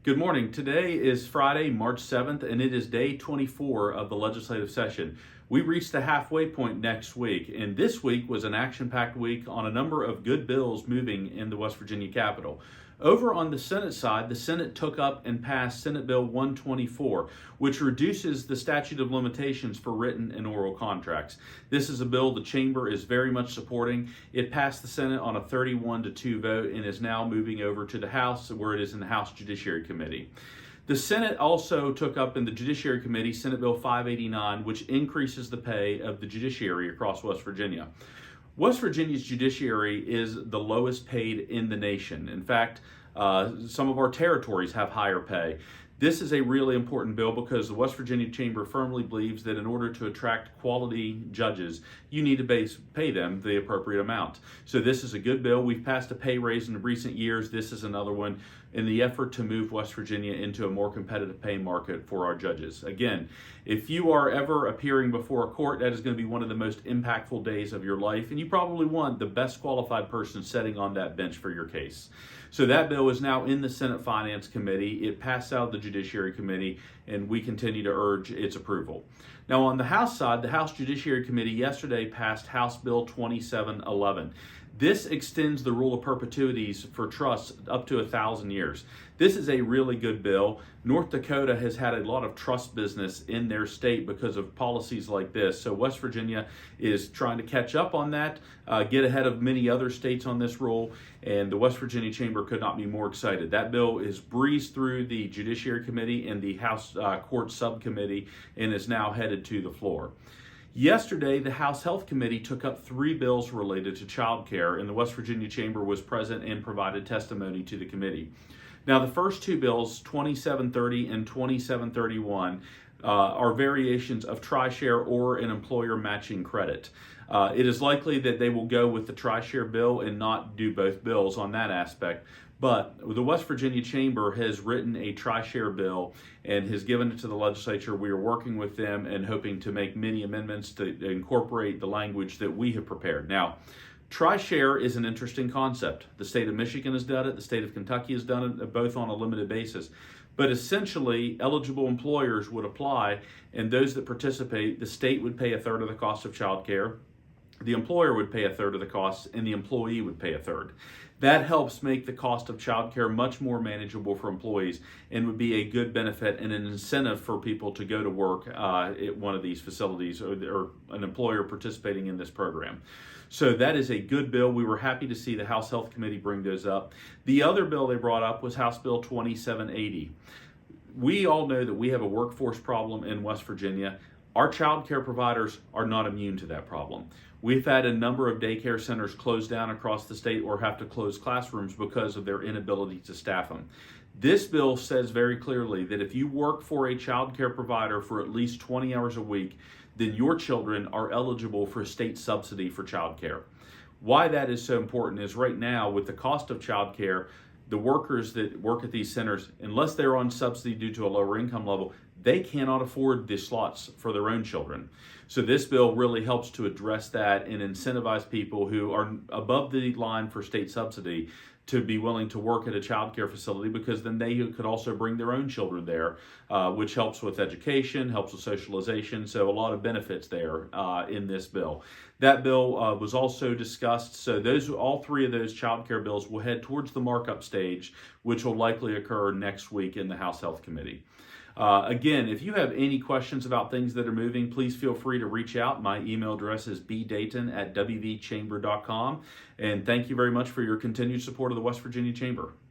Good morning. Today is Friday, March 7th, and it is day 24 of the legislative session. We reached the halfway point next week, and this week was an action-packed week on a number of good bills moving in the West Virginia Capitol. Over on the Senate side, the Senate took up and passed Senate Bill 124, which reduces the statute of limitations for written and oral contracts. This is a bill the chamber is very much supporting. It passed the Senate on a 31-2 vote and is now moving over to the House, where it is in the House Judiciary Committee. The Senate also took up in the Judiciary Committee Senate Bill 589, which increases the pay of the judiciary across West Virginia. West Virginia's judiciary is the lowest paid in the nation. In fact, some of our territories have higher pay. This is a really important bill because the West Virginia Chamber firmly believes that in order to attract quality judges, you need to pay them the appropriate amount. So this is a good bill. We've passed a pay raise in recent years. This is another one in the effort to move West Virginia into a more competitive pay market for our judges. Again, if you are ever appearing before a court, that is going to be one of the most impactful days of your life, and you probably want the best qualified person sitting on that bench for your case. So that bill is now in the Senate Finance Committee. It passed out of the Judiciary Committee, and we continue to urge its approval. Now, on the House side, the House Judiciary Committee yesterday passed House Bill 2711. This extends the rule of perpetuities for trusts up to 1,000 years. This is a really good bill. North Dakota has had a lot of trust business in their state because of policies like this. So West Virginia is trying to catch up on that, get ahead of many other states on this rule, and the West Virginia Chamber could not be more excited. That bill is breezed through the Judiciary Committee and the House Court Subcommittee and is now headed to the floor. Yesterday, the House Health Committee took up 3 bills related to child care, and the West Virginia Chamber was present and provided testimony to the committee. Now, the first 2 bills, 2730 and 2731, are variations of TRISHARE or an employer matching credit. It is likely that they will go with the TRISHARE bill and not do both bills on that aspect. But the West Virginia Chamber has written a TRISHARE bill and has given it to the legislature. We are working with them and hoping to make many amendments to incorporate the language that we have prepared. Now, TRISHARE is an interesting concept. The state of Michigan has done it. The state of Kentucky has done it, both on a limited basis. But essentially, eligible employers would apply, and those that participate, the state would pay a third of the cost of child care. The employer would pay a third of the cost, and the employee would pay a third. That helps make the cost of child care much more manageable for employees and would be a good benefit and an incentive for people to go to work at one of these facilities or an employer participating in this program. So that is a good bill. We were happy to see the House Health Committee bring those up. The other bill they brought up was House Bill 2780. We all know that we have a workforce problem in West Virginia. Our child care providers are not immune to that problem. We've had a number of daycare centers close down across the state or have to close classrooms because of their inability to staff them. This bill says very clearly that if you work for a child care provider for at least 20 hours a week, then your children are eligible for state subsidy for child care. Why that is so important is right now, with the cost of child care, the workers that work at these centers, unless they're on subsidy due to a lower income level, they cannot afford the slots for their own children. So this bill really helps to address that and incentivize people who are above the line for state subsidy to be willing to work at a child care facility, because then they could also bring their own children there, which helps with education, helps with socialization. So a lot of benefits there in this bill. That bill was also discussed. So all 3 of those child care bills will head towards the markup stage, which will likely occur next week in the House Health Committee. Again, if you have any questions about things that are moving, please feel free to reach out. My email address is bdayton@wvchamber.com. And thank you very much for your continued support of the West Virginia Chamber.